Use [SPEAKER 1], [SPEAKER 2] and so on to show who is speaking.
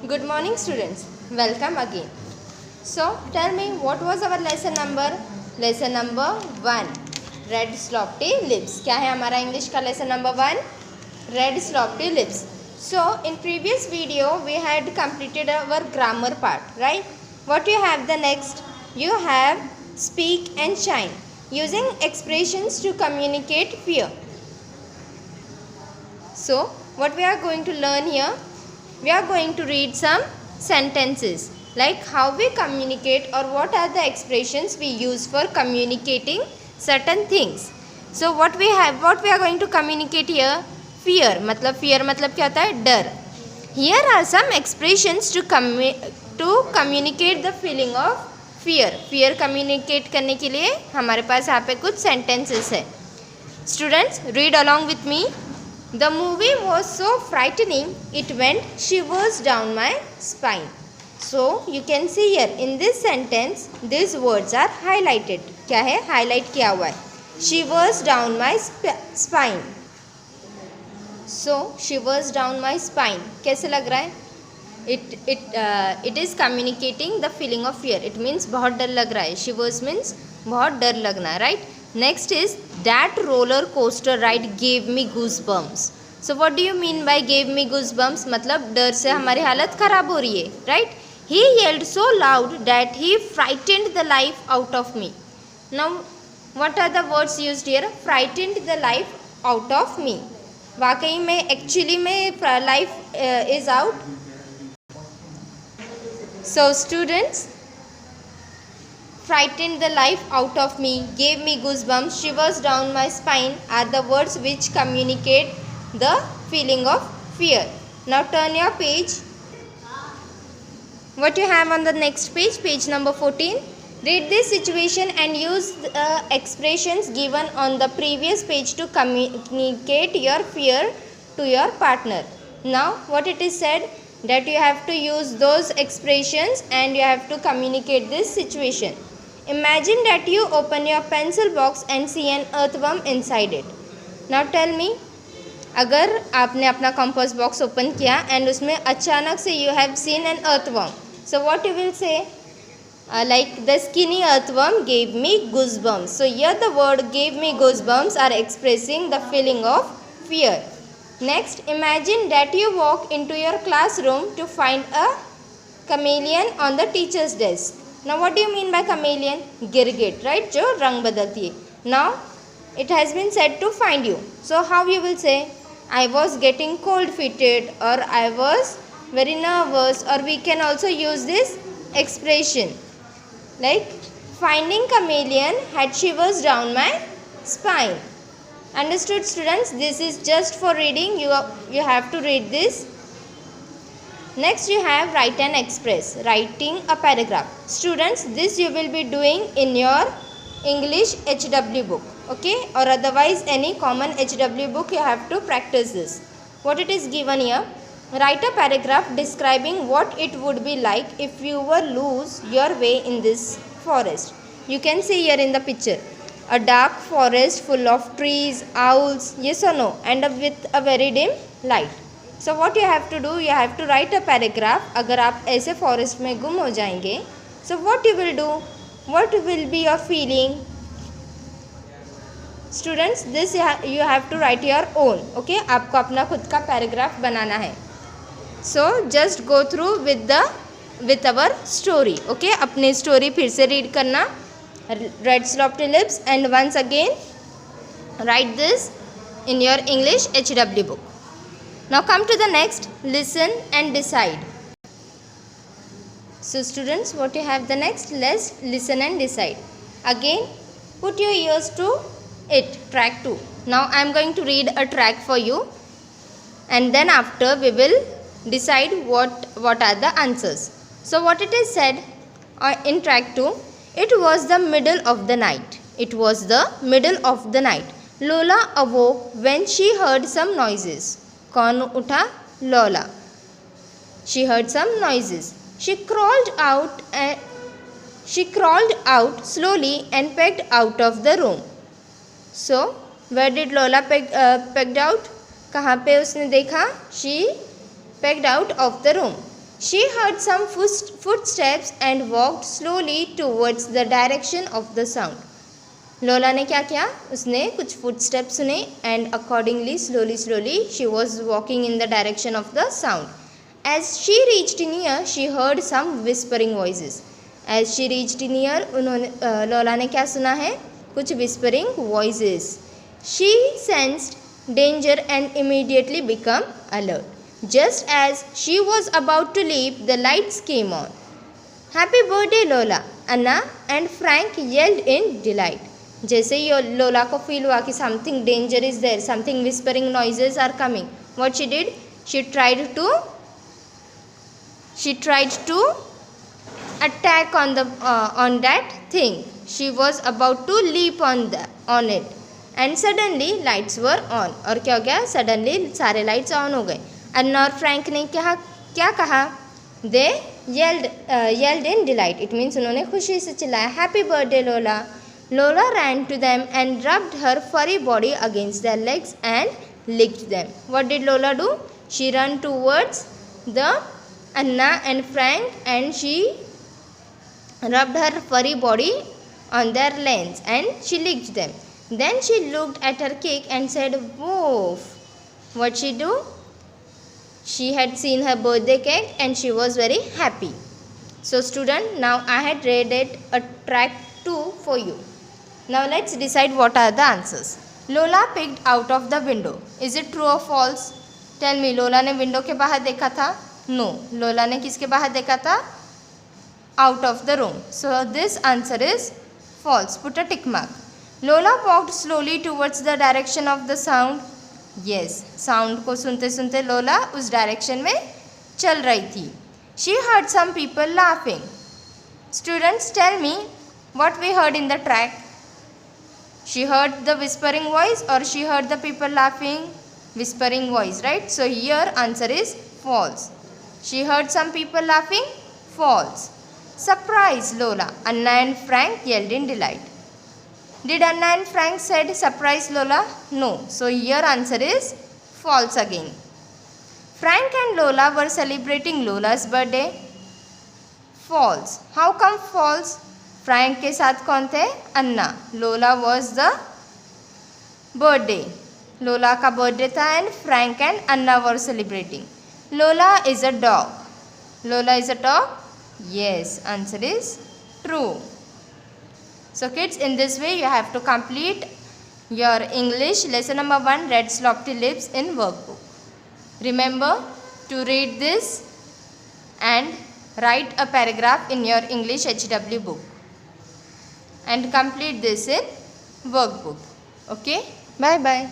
[SPEAKER 1] Good morning students. Welcome again. So tell me what was our lesson number? Lesson number 1. Red sloppy lips. क्या है हमारा English का lesson number 1? Red sloppy lips. So in previous video we had completed our grammar part, right? What you have the next? You have speak and shine. Using expressions to communicate fear. So what we are going to learn here? We are going to read some sentences like how we communicate or what are the expressions we use for communicating certain things. So what we are going to communicate here? Fear मतलब क्या होता है? डर. Here are some expressions to communicate the feeling of fear. Fear communicate करने के लिए हमारे पास यहाँ पे कुछ sentences है. Students, read along with me. The movie was so frightening, it went shivers down my spine. So, you can see here in this sentence, these words are highlighted. क्या है? Highlight किया हुआ है. Shivers down my spine. So, shivers down my spine. कैसे लग रहा है? It is communicating the feeling of fear. It means बहुत डर लग रहा है. Shivers means बहुत डर लगना, right? Next is that roller coaster ride gave me goosebumps. So what do you mean by gave me goosebumps? मतलब डर से हमारी हालत खराब हो रही है, right? He yelled so loud that he frightened the life out of me. Now what are the words used here? Frightened the life out of me. वाकई में actually में life is out. So students, frightened the life out of me, gave me goosebumps, shivers down my spine are the words which communicate the feeling of fear. Now turn your page. What you have on the next page, page number 14. Read this situation and use the expressions given on the previous page to communicate your fear to your partner. Now what it is said that you have to use those expressions and you have to communicate this situation. Imagine that you open your pencil box and see an earthworm inside it. Now tell me, अगर आपने अपना compass box open किया and उसमें अचानक से you have seen an earthworm. So what you will say? Like the skinny earthworm gave me goosebumps. So here the word gave me goosebumps are expressing the feeling of fear. Next, imagine that you walk into your classroom to find a chameleon on the teacher's desk. Now what do you mean by chameleon? गिरगिट, right? जो रंग बदलती है. Now it has been said to find you. So how you will say? I was getting cold feet or I was very nervous, or we can also use this expression like finding chameleon had shivers down my spine. Understood students? This is just for reading. You have to read this. Next you have write and express, writing a paragraph. Students, this you will be doing in your English HW book, okay? Or otherwise any common HW book you have to practice this. What it is given here? Write a paragraph describing what it would be like if you were lose your way in this forest. You can see here in the picture. A dark forest full of trees, owls, yes or no, and with a very dim light. So what you have to do, you have to write a paragraph. अगर आप ऐसे forest में गुम हो जाएंगे, so what you will do? What will be your feeling? Students, this you have to write your own. Okay, आपको अपना खुद का paragraph बनाना है. So just go through with our story. Okay, अपनी story फिर से read करना. Red sloppy lips and once again write this in your English HW book. Now come to the next, listen and decide. So students, what you have the next? Let's listen and decide. Again, put your ears to it, track 2. Now I am going to read a track for you and then after we will decide what are the answers. So what it is said in track 2, it was the middle of the night. It was the middle of the night. Lola awoke when she heard some noises. कौन उठा? Lola. She heard some noises. She crawled out slowly and peeked out of the room. So where did Lola peeked out? कहाँ पे उसने देखा? She peeked out of the room. She heard some footsteps and walked slowly towards the direction of the sound. लोला ने क्या किया, उसने कुछ फुटस्टेप्स सुने and accordingly slowly she was walking in the direction of the sound. As she reached near she heard some whispering voices. As she reached near Lola ने क्या सुना है, कुछ whispering voices. She sensed danger and immediately become alert. Just as she was about to leave, the lights came on. Happy birthday, Lola! Anna and Frank yelled in delight. जैसे ही लोला को feel हुआ कि something danger is there, something whispering noises are coming. What she did? She tried to attack on that thing. She was about to leap on it, and suddenly lights were on. और क्या हो गया? Suddenly सारे lights on हो गए. अन्ना और Frank ने क्या कहा? दे yelled in delight. It means उन्होंने खुशी से चिल्लाया, हैप्पी बर्थडे लोला. लोला ran to them and rubbed her furry body against their legs and licked them. What did Lola do? She ran towards the Anna and Frank and she rubbed her furry body on their legs and she licked them. Then she looked at her cake and said, woof. What she do? She had seen her birthday cake and she was very happy. So student, now I had read it a track 2 for you. Now let's decide what are the answers. Lola peeked out of the window. Is it true or false? Tell me, Lola ने window के बाहर देखा था? No. Lola ने किसके बाहर देखा था? Out of the room. So this answer is false. Put a tick mark. Lola walked slowly towards the direction of the sound. Yes, sound को सुनते सुनते लोला उस डायरेक्शन में चल रही थी. She heard some people laughing. Students tell me what we heard in the track. She heard the whispering voice और she heard the people laughing. Whispering voice, right? So here answer is false. She heard some people laughing. False. Surprise Lola. Anna and Frank yelled in delight. Did Anna and Frank said surprise Lola? No. So here answer is false again. Frank and Lola were celebrating Lola's birthday. False. How come false? Frank के साथ कौन थे? Anna. Lola was the birthday. Lola का birthday था and Frank and Anna were celebrating. Lola is a dog. Lola is a dog? Yes. Answer is true. So kids, in this way you have to complete your English lesson number 1 Red Sloppy Lips in workbook. Remember to read this and write a paragraph in your English HW book and complete this in workbook. Okay, bye bye.